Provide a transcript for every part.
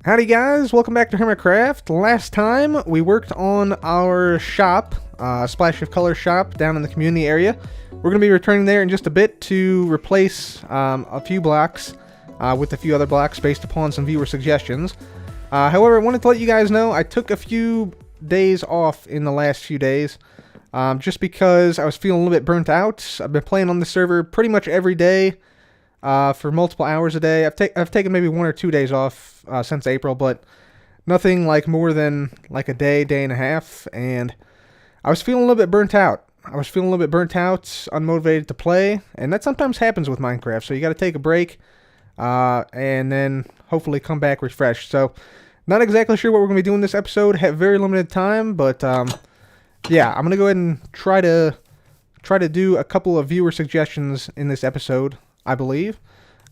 Howdy guys, welcome back to Hermitcraft. Last time we worked on our shop, Splash of Color shop down in the community area. We're going to be returning there in just a bit to replace a few blocks with a few other blocks based upon some viewer suggestions. However, I wanted to let you guys know I took a few days off in the last few days just because I was feeling a little bit burnt out. I've been playing on the server pretty much every day. For multiple hours a day. I've taken maybe 1 or 2 days off since April, but nothing like more than like a day and a half, and I was feeling a little bit burnt out. Unmotivated to play, and that sometimes happens with Minecraft, so you got to take a break, and then hopefully come back refreshed. So, not exactly sure what we're going to be doing this episode. Have very limited time, but yeah, I'm going to go ahead and try to do a couple of viewer suggestions in this episode, I believe.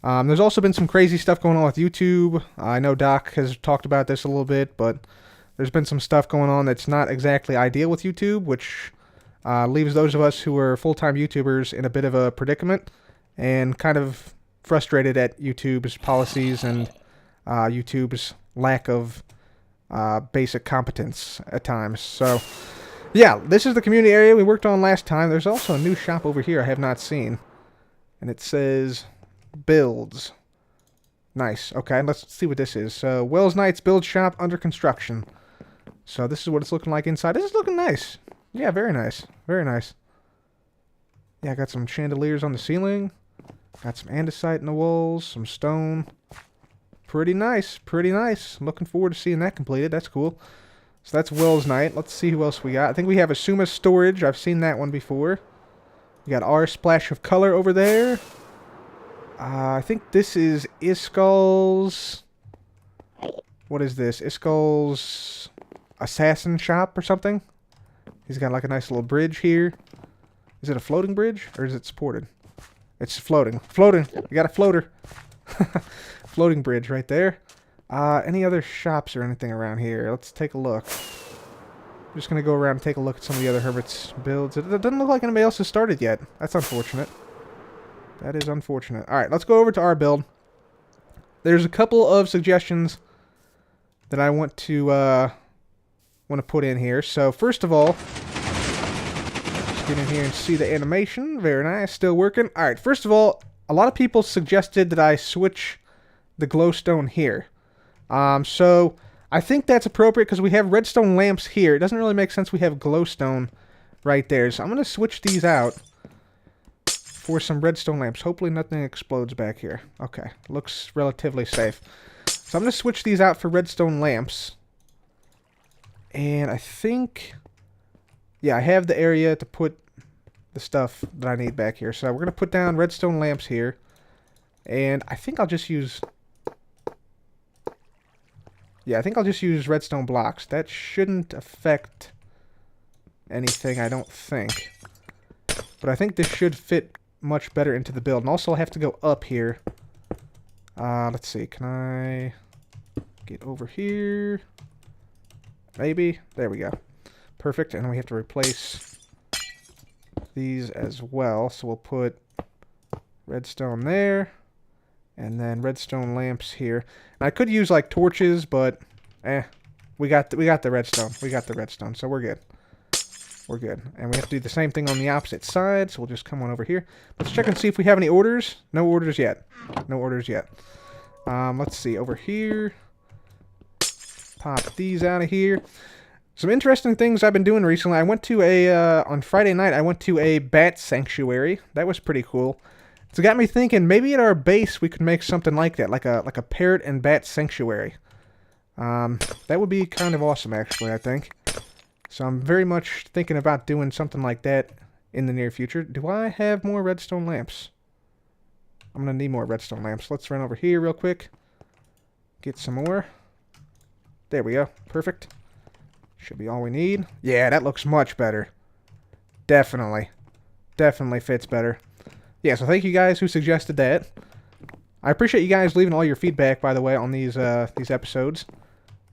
There's also been some crazy stuff going on with YouTube. I know Doc has talked about this a little bit, but there's been some stuff going on that's not exactly ideal with YouTube, which leaves those of us who are full-time YouTubers in a bit of a predicament and kind of frustrated at YouTube's policies and YouTube's lack of basic competence at times. So, yeah, this is the community area we worked on last time. There's also a new shop over here I have not seen. And it says builds. Nice. Okay, let's see what this is. So, Wells Knight's build shop under construction. So this is what it's looking like inside. This is looking nice. Yeah, very nice. Very nice. Yeah, I got some chandeliers on the ceiling. Got some andesite in the walls. Some stone. Pretty nice. Pretty nice. Looking forward to seeing that completed. That's cool. So that's Wells Knight. Let's see who else we got. I think we have Asuma's Storage. I've seen that one before. We got our Splash of Color over there. I think this is Iskal's... What is this? Iskal's Assassin Shop or something? He's got like a nice little bridge here. Is it a floating bridge? Or is it supported? It's floating. Floating! You got a floater. Floating bridge right there. Any other shops or anything around here? Let's take a look. I'm just going to go around and take a look at some of the other Hermit's builds. It doesn't look like anybody else has started yet. That's unfortunate. That is unfortunate. Alright, let's go over to our build. There's a couple of suggestions that I want to put in here. So, first of all, let's get in here and see the animation. Very nice. Still working. Alright, first of all, a lot of people suggested that I switch the glowstone here. So... I think that's appropriate because we have redstone lamps here. It doesn't really make sense we have glowstone right there. So I'm going to switch these out for some redstone lamps. Hopefully nothing explodes back here. Okay, looks relatively safe. So I'm going to switch these out for redstone lamps. And I think... yeah, I have the area to put the stuff that I need back here. So we're going to put down redstone lamps here. And I think I'll just use... yeah, I think I'll just use redstone blocks. That shouldn't affect anything, I don't think. But I think this should fit much better into the build. And also I'll have to go up here. Let's see, can I get over here? Maybe? There we go. Perfect, and we have to replace these as well. So we'll put redstone there. And then redstone lamps here. And I could use like torches, but we got the redstone. We got the redstone, so we're good. We're good. And we have to do the same thing on the opposite side, so we'll just come on over here. Let's check and see if we have any orders. No orders yet. No orders yet. Let's see over here. Pop these out of here. Some interesting things I've been doing recently. I went to on Friday night, I went to a bat sanctuary. That was pretty cool. So it got me thinking, maybe at our base we could make something like that, like a parrot and bat sanctuary. That would be kind of awesome, actually, I think. So I'm very much thinking about doing something like that in the near future. Do I have more redstone lamps? I'm going to need more redstone lamps. Let's run over here real quick. Get some more. There we go. Perfect. Should be all we need. Yeah, that looks much better. Definitely. Definitely fits better. Yeah, so thank you guys who suggested that. I appreciate you guys leaving all your feedback, by the way, on these episodes.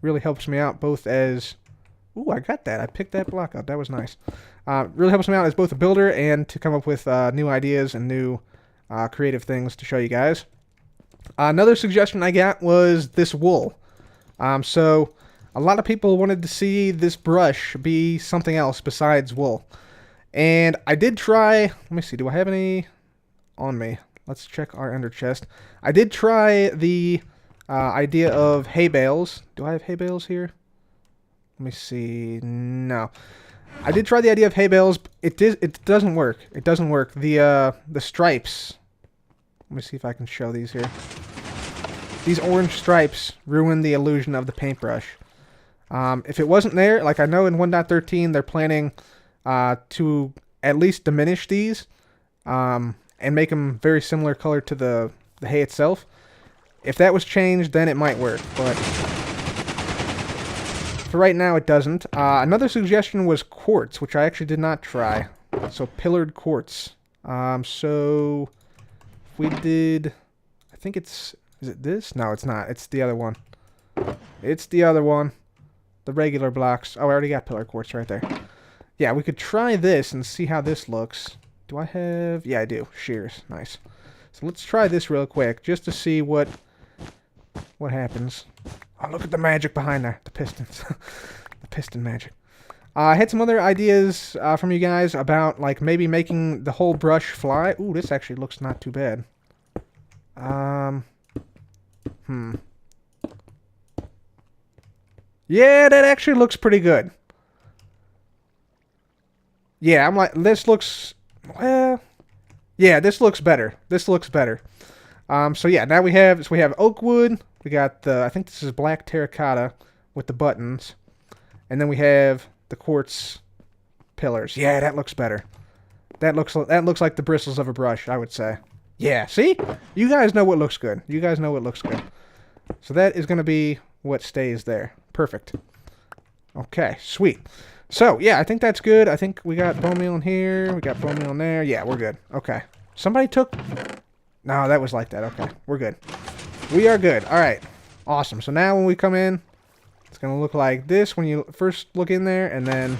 Really helps me out both as... ooh, I got that. I picked that block up. That was nice. Really helps me out as both a builder and to come up with new ideas and new creative things to show you guys. Another suggestion I got was this wool. So a lot of people wanted to see this brush be something else besides wool. And I did try, let me see, do I have any on me? Let's check our ender chest. I did try the idea of hay bales. Do I have hay bales here? Let me see. No. I did try the idea of hay bales. It doesn't work. It doesn't work. The stripes. Let me see if I can show these here. These orange stripes ruin the illusion of the paintbrush. If it wasn't there, like I know in 1.13 they're planning to at least diminish these and make them very similar color to the hay itself. If that was changed, then it might work, but for right now it doesn't. Another suggestion was quartz, which I actually did not try. So pillared quartz. So if we did, I think it's, is it this? No, it's not. It's the other one. It's the other one. The regular blocks. Oh, I already got pillar quartz right there. Yeah, we could try this and see how this looks. Do I have... Yeah, I do. Shears. Nice. So let's try this real quick, just to see what happens. Oh, look at the magic behind there. The pistons. The piston magic. I had some other ideas from you guys about, like, maybe making the whole brush fly. Ooh, this actually looks not too bad. Yeah, that actually looks pretty good. Yeah, I'm like, this looks, well, yeah, this looks better. This looks better. So yeah, now we have oak wood. We got the, I think this is black terracotta with the buttons. And then we have the quartz pillars. Yeah, that looks better. That looks like the bristles of a brush, I would say. Yeah, see? You guys know what looks good. You guys know what looks good. So that is going to be what stays there. Perfect. Okay, sweet. So, yeah, I think that's good. I think we got bone meal in here. We got bone meal in there. Yeah, we're good. Okay. Somebody took... No, that was like that. Okay, we're good. We are good. All right. Awesome. So now when we come in, it's going to look like this when you first look in there, and then...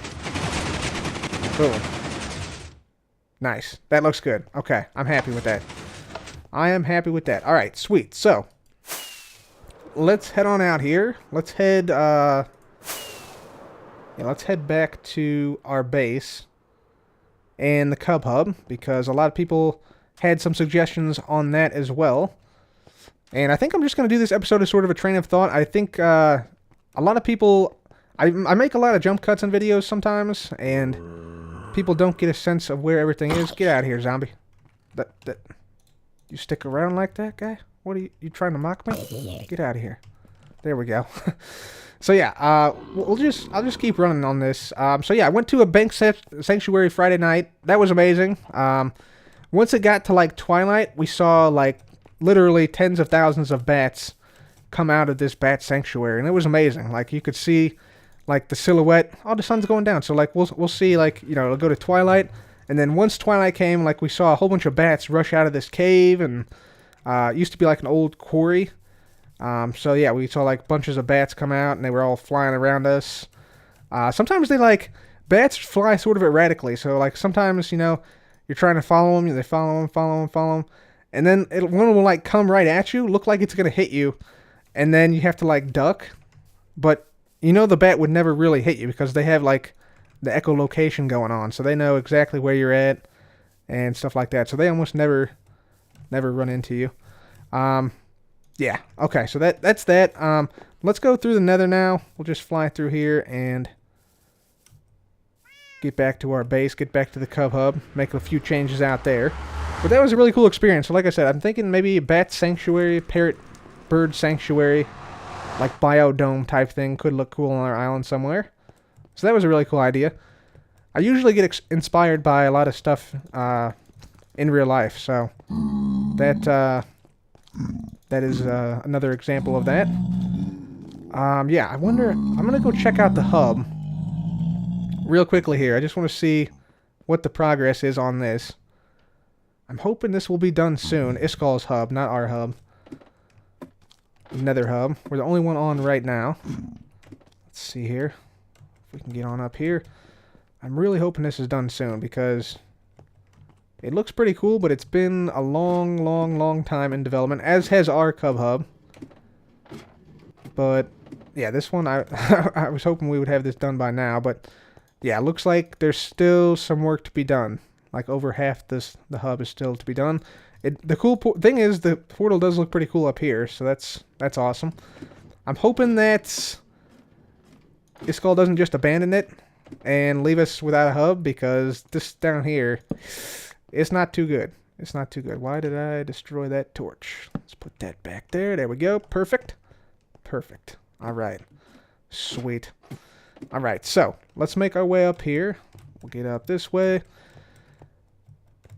Boom. Nice. That looks good. Okay, I'm happy with that. I am happy with that. All right, sweet. So, let's head on out here. Let's head, let's head back to our base and the Cub Hub, because a lot of people had some suggestions on that as well. And I think I'm just going to do this episode as sort of a train of thought. I think a lot of people... I make a lot of jump cuts in videos sometimes, and people don't get a sense of where everything is. Get out of here, zombie. You stick around like that, guy? What are you trying to mock me? Get out of here. There we go. So yeah, I'll just keep running on this. So yeah, I went to a bank sanctuary Friday night. That was amazing. Once it got to like twilight, we saw like literally tens of thousands of bats come out of this bat sanctuary, and it was amazing. Like you could see like the silhouette. Oh, the sun's going down. So like we'll see, like, you know, it'll go to twilight, and then once twilight came, like we saw a whole bunch of bats rush out of this cave, and it used to be like an old quarry. So yeah, we saw like bunches of bats come out, and they were all flying around us. Sometimes bats fly sort of erratically. So like sometimes, you know, you're trying to follow them, they follow them, and then one will like come right at you, look like it's gonna hit you, and then you have to like duck, but you know the bat would never really hit you because they have like the echolocation going on, so they know exactly where you're at and stuff like that. So they almost never run into you. Yeah. Okay. So that's that. Let's go through the Nether now. We'll just fly through here and get back to our base. Get back to the Cub Hub. Make a few changes out there. But that was a really cool experience. So like I said, I'm thinking maybe a bat sanctuary, parrot bird sanctuary, like biodome type thing could look cool on our island somewhere. So that was a really cool idea. I usually get inspired by a lot of stuff in real life, so that is another example of that. Yeah, I wonder... I'm going to go check out the hub real quickly here. I just want to see what the progress is on this. I'm hoping this will be done soon. Iskal's hub, not our hub. Nether hub. We're the only one on right now. Let's see here. If we can get on up here. I'm really hoping this is done soon, because it looks pretty cool, but it's been a long time in development, as has our Cub Hub. But yeah, this one, I I was hoping we would have this done by now, but yeah, it looks like there's still some work to be done. Like over half the hub is still to be done. The cool thing is the portal does look pretty cool up here, so that's awesome. I'm hoping that Iskall doesn't just abandon it and leave us without a hub, because this down here, it's not too good. It's not too good. Why did I destroy that torch? Let's put that back there. There we go. Perfect. Perfect. All right. Sweet. All right, so let's make our way up here. We'll get up this way.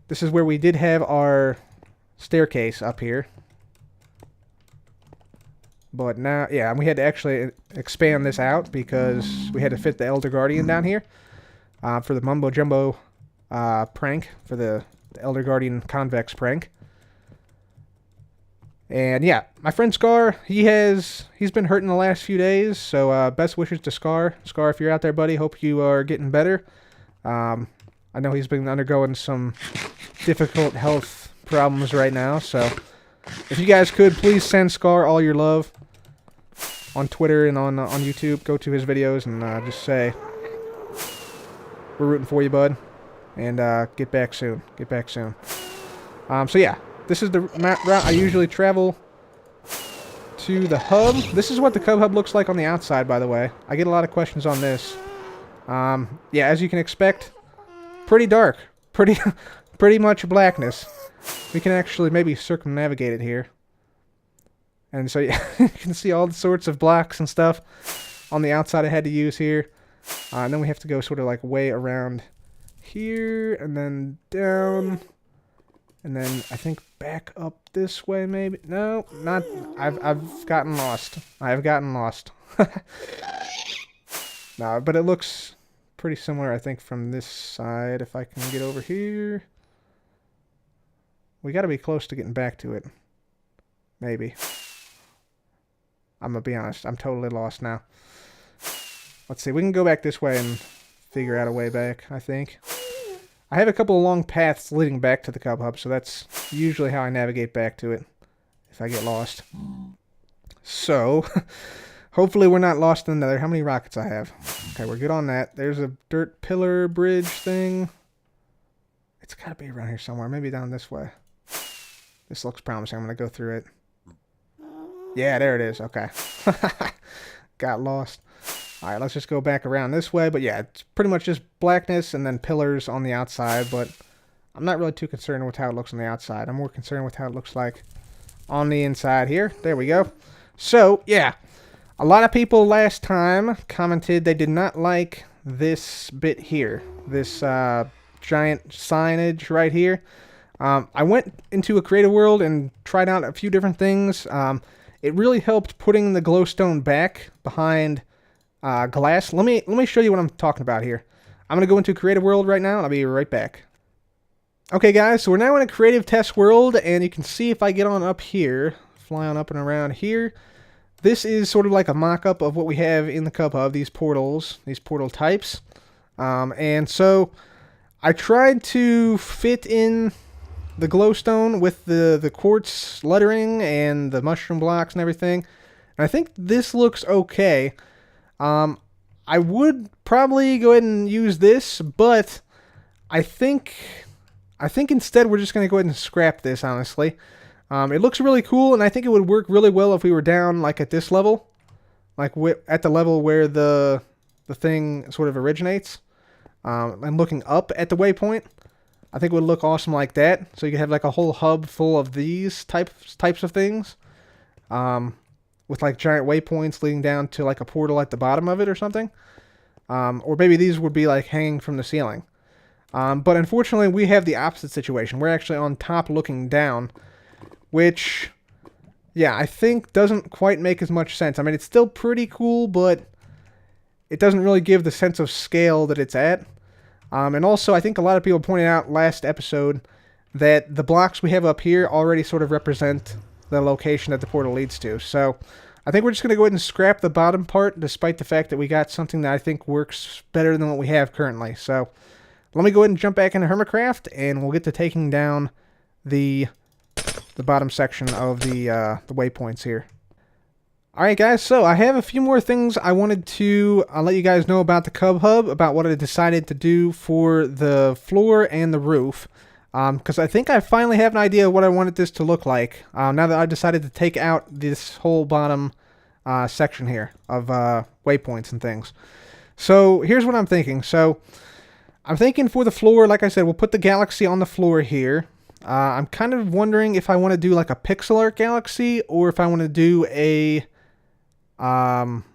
This is where we did have our staircase up here. But now, yeah, we had to actually expand this out because we had to fit the Elder Guardian down here for the Mumbo Jumbo prank, for the Elder Guardian convex prank. And yeah, my friend Scar, he's been hurting the last few days, so best wishes to Scar. Scar, if you're out there, buddy, hope you are getting better. I know he's been undergoing some difficult health problems right now, so if you guys could, please send Scar all your love on Twitter and on YouTube. Go to his videos and just say, we're rooting for you, bud, and get back soon. Get back soon. So yeah. This is the route I usually travel to the hub. This is what the Cub Hub looks like on the outside, by the way. I get a lot of questions on this. Yeah, as you can expect, pretty dark. Pretty much blackness. We can actually maybe circumnavigate it here. And so yeah, you can see all sorts of blocks and stuff on the outside I had to use here. And then we have to go sort of like way around here and then down. And then I think back up this way, maybe. No, not. I've gotten lost. I've gotten lost. No, but it looks pretty similar, I think, from this side. If I can get over here, we got to be close to getting back to it. Maybe. I'm gonna be honest. I'm totally lost now. Let's see. We can go back this way and figure out a way back, I think. I have a couple of long paths leading back to the Cub Hub, so that's usually how I navigate back to it if I get lost. So, hopefully we're not lost in the Nether. How many rockets I have? Okay, we're good on that. There's a dirt pillar bridge thing. It's got to be around here somewhere. Maybe down this way. This looks promising. I'm going to go through it. Yeah, there it is. Okay. Got lost. Alright, let's just go back around this way. But yeah, it's pretty much just blackness and then pillars on the outside. But I'm not really too concerned with how it looks on the outside. I'm more concerned with how it looks like on the inside here. There we go. So, yeah. A lot of people last time commented they did not like this bit here. This giant signage right here. I went into a creative world and tried out a few different things. It really helped putting the glowstone back behind glass. Let me show you what I'm talking about here. I'm going to go into creative world right now, and I'll be right back. Okay, guys, so we're now in a creative test world, and you can see if I get on up here, fly on up and around here, this is sort of like a mock-up of what we have in the Cub Hub, these portals, these portal types. And so I tried to fit in the glowstone with the quartz lettering and the mushroom blocks and everything. And I think this looks okay. I would probably go ahead and use this, but I think instead we're just going to go ahead and scrap this, honestly. It looks really cool, and I think it would work really well if we were down, like, at this level. Like, at the level where the thing sort of originates. And looking up at the waypoint. I think it would look awesome like that. So you could have, like, a whole hub full of these types of things. With, like, giant waypoints leading down to, like, a portal at the bottom of it or something. Or maybe these would be, like, hanging from the ceiling. But unfortunately, we have the opposite situation. We're actually on top looking down. Which, yeah, I think doesn't quite make as much sense. I mean, it's still pretty cool, but it doesn't really give the sense of scale that it's at. And also, I think a lot of people pointed out last episode that the blocks we have up here already sort of represent the location that the portal leads to. So, I think we're just going to go ahead and scrap the bottom part, despite the fact that we got something that I think works better than what we have currently. So, let me go ahead and jump back into Hermitcraft, and we'll get to taking down the bottom section of the waypoints here. Alright guys, so I have a few more things I wanted to let you guys know about the Cub Hub, about what I decided to do for the floor and the roof. Because I think I finally have an idea of what I wanted this to look like, now that I've decided to take out this whole bottom section here of waypoints and things. So here's what I'm thinking. So I'm thinking for the floor, like I said, we'll put the galaxy on the floor here. I'm kind of wondering if I want to do like a pixel art galaxy, or if I want to do a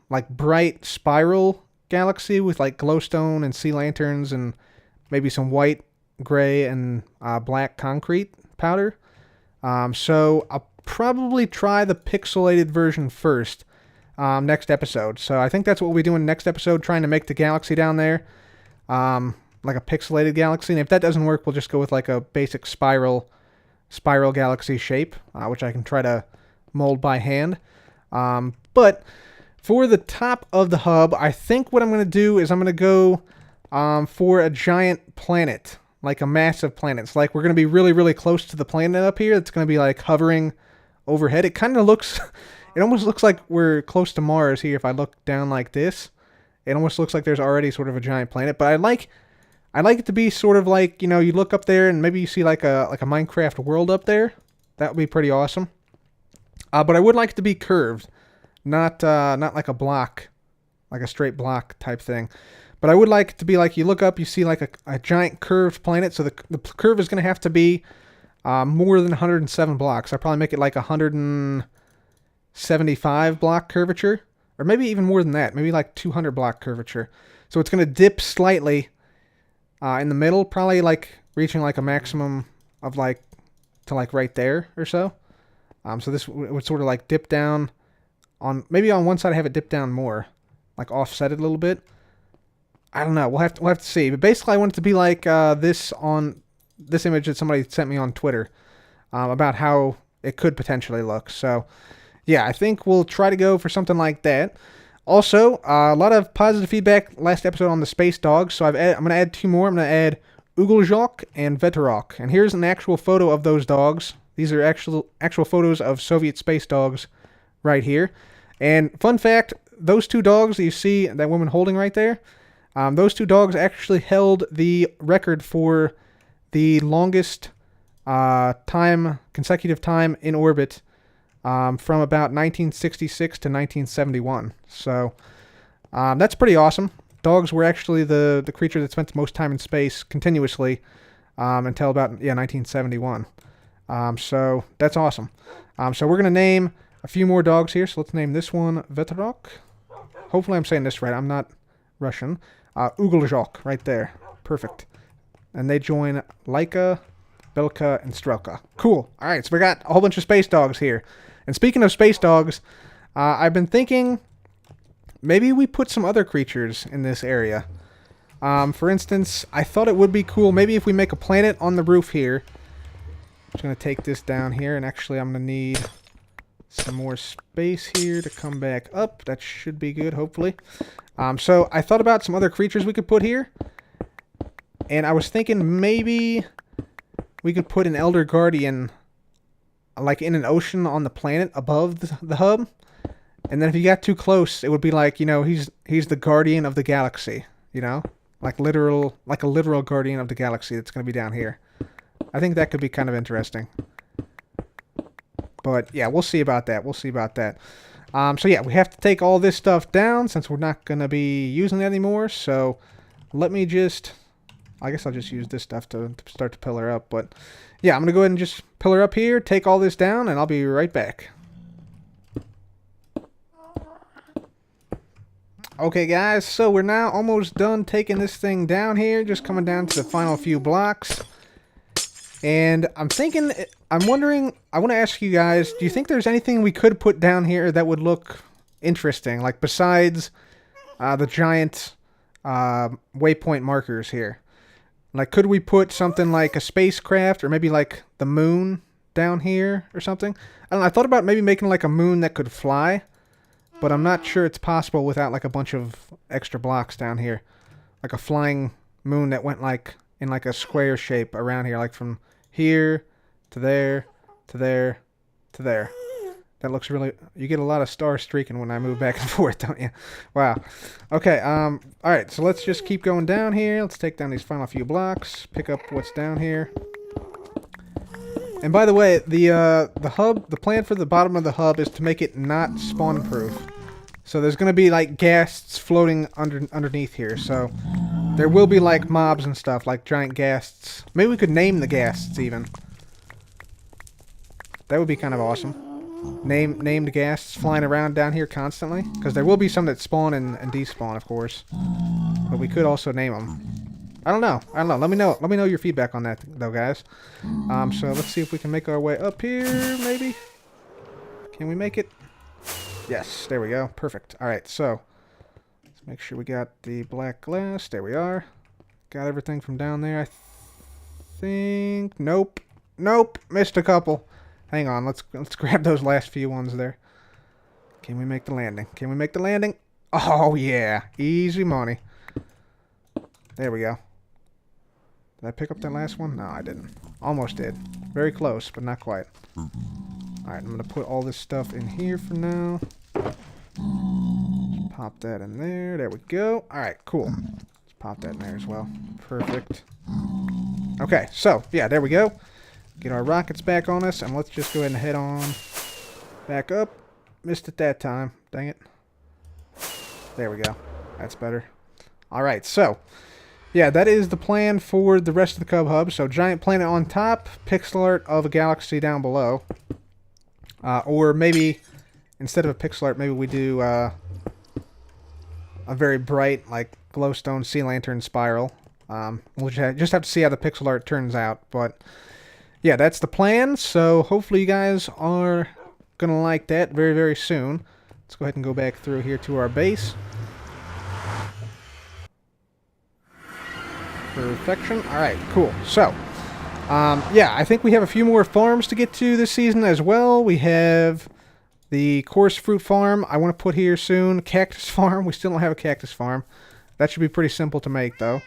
like bright spiral galaxy with like glowstone and sea lanterns and maybe some white, gray, and black concrete powder. So I'll probably try the pixelated version first next episode. So I think that's what we'll be doing next episode, trying to make the galaxy down there like a pixelated galaxy. And if that doesn't work, we'll just go with like a basic spiral galaxy shape, which I can try to mold by hand. But for the top of the hub, I think what I'm going to do is I'm going to go for a giant planet, like a massive planet. It's like we're going to be really, really close to the planet up here. It's going to be like hovering overhead. It kind of looks, it almost looks like we're close to Mars here. If I look down like this, it almost looks like there's already sort of a giant planet. But I like it to be sort of like, you know, you look up there and maybe you see like a Minecraft world up there. That would be pretty awesome. But I would like it to be curved. Not like a block, like a straight block type thing. But I would like it to be like you look up, you see like a giant curved planet. So the curve is going to have to be more than 107 blocks. I'll probably make it like 175 block curvature. Or maybe even more than that. Maybe like 200 block curvature. So it's going to dip slightly in the middle. Probably like reaching like a maximum of like to like right there or so. So this would sort of like dip down. Maybe on one side I have it dip down more, like offset it a little bit. I don't know. We'll have to see. But basically, I want it to be like this on this image that somebody sent me on Twitter about how it could potentially look. So yeah, I think we'll try to go for something like that. Also, a lot of positive feedback last episode on the space dogs. So I'm going to add two more. I'm going to add Ugeljok and Veterok. And here's an actual photo of those dogs. These are actual photos of Soviet space dogs right here. And fun fact, those two dogs that you see that woman holding right there, those two dogs actually held the record for the longest consecutive time in orbit from about 1966 to 1971. So that's pretty awesome. Dogs were actually the creature that spent the most time in space continuously until about 1971. So that's awesome. So we're going to name a few more dogs here. So let's name this one Veterok. Hopefully I'm saying this right. I'm not Russian. Ugeljok right there. Perfect. And they join Laika, Belka, and Strelka. Cool. All right, so we got a whole bunch of space dogs here. And speaking of space dogs, I've been thinking maybe we put some other creatures in this area. For instance, I thought it would be cool maybe if we make a planet on the roof here. I'm just going to take this down here, and actually I'm going to need some more space here to come back up. That should be good, hopefully. So I thought about some other creatures we could put here. And I was thinking maybe we could put an Elder Guardian like in an ocean on the planet above the hub. And then if you got too close, it would be like, you know, he's the guardian of the galaxy, you know? Like a literal guardian of the galaxy that's going to be down here. I think that could be kind of interesting. But yeah, we'll see about that. So yeah, we have to take all this stuff down since we're not going to be using it anymore. So let me just, I guess I'll just use this stuff to start to pillar up. But yeah, I'm going to go ahead and just pillar up here, take all this down, and I'll be right back. Okay guys, so we're now almost done taking this thing down here, just coming down to the final few blocks. And I'm wondering, I want to ask you guys, do you think there's anything we could put down here that would look interesting? Like besides the giant waypoint markers here. Like could we put something like a spacecraft or maybe like the moon down here or something? I don't know, I thought about maybe making like a moon that could fly. But I'm not sure it's possible without like a bunch of extra blocks down here. Like a flying moon that went like in like a square shape around here. Like from here to there, to there, to there. That looks really... You get a lot of star streaking when I move back and forth, don't you? Wow. Okay, alright, so let's just keep going down here. Let's take down these final few blocks. Pick up what's down here. And by the way, the hub, the plan for the bottom of the hub is to make it not spawn-proof. So there's going to be, like, ghasts floating underneath here. So there will be, like, mobs and stuff, like giant ghasts. Maybe we could name the ghasts, even. That would be kind of awesome. Named ghasts flying around down here constantly, because there will be some that spawn and despawn, of course, but we could also name them. I don't know. Let me know your feedback on that, though, guys. So let's see if we can make our way up here. Maybe. Can we make it? Yes, there we go. Perfect. All right, so let's make sure we got the black glass. There we are. Got everything from down there. I think. Nope. Missed a couple. Hang on, let's grab those last few ones there. Can we make the landing? Oh, yeah. Easy money. There we go. Did I pick up that last one? No, I didn't. Almost did. Very close, but not quite. Alright, I'm going to put all this stuff in here for now. Pop that in there. There we go. Alright, cool. Let's pop that in there as well. Perfect. Okay, so, yeah, there we go. Get our rockets back on us, and let's just go ahead and head on back up. Missed it that time. Dang it. There we go. That's better. Alright, so, yeah, that is the plan for the rest of the Cub Hub. So, giant planet on top, pixel art of a galaxy down below. Or maybe, instead of a pixel art, maybe we do a very bright, like, glowstone sea lantern spiral. We'll just have to see how the pixel art turns out, but... yeah, that's the plan, so hopefully you guys are going to like that very, very soon. Let's go ahead and go back through here to our base. Perfection. Alright, cool. So, yeah, I think we have a few more farms to get to this season as well. We have the coarse fruit farm I want to put here soon. Cactus farm. We still don't have a cactus farm. That should be pretty simple to make, though.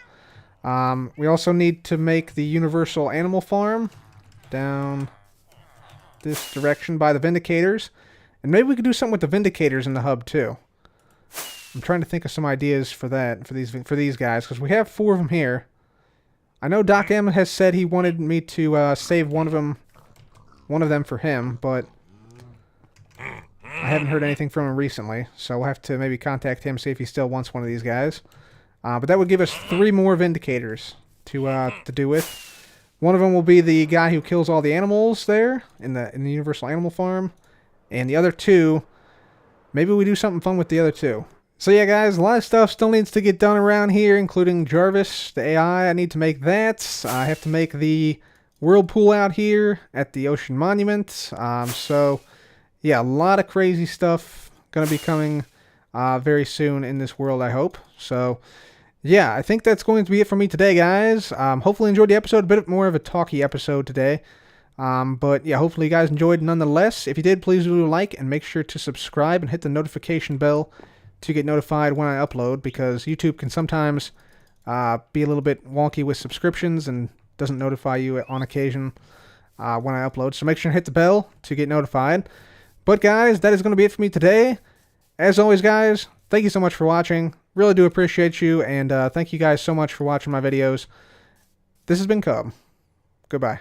We also need to make the universal animal farm down this direction by the Vindicators. And maybe we could do something with the Vindicators in the hub, too. I'm trying to think of some ideas for that, for these guys, because we have 4 of them here. I know Doc M has said he wanted me to save one of them for him, but I haven't heard anything from him recently, so we'll have to maybe contact him, see if he still wants one of these guys. But that would give us 3 more Vindicators to do with. One of them will be the guy who kills all the animals there in the Universal Animal Farm. And the other 2, maybe we do something fun with the other 2. So yeah, guys, a lot of stuff still needs to get done around here, including Jarvis, the AI. I need to make that. I have to make the whirlpool out here at the Ocean Monument. So yeah, a lot of crazy stuff going to be coming very soon in this world, I hope. So... yeah, I think that's going to be it for me today, guys. Hopefully you enjoyed the episode. A bit more of a talky episode today. But yeah, hopefully you guys enjoyed nonetheless. If you did, please do like and make sure to subscribe and hit the notification bell to get notified when I upload, because YouTube can sometimes be a little bit wonky with subscriptions and doesn't notify you on occasion when I upload. So make sure to hit the bell to get notified. But guys, that is going to be it for me today. As always, guys, thank you so much for watching. Really do appreciate you, and thank you guys so much for watching my videos. This has been Cub. Goodbye.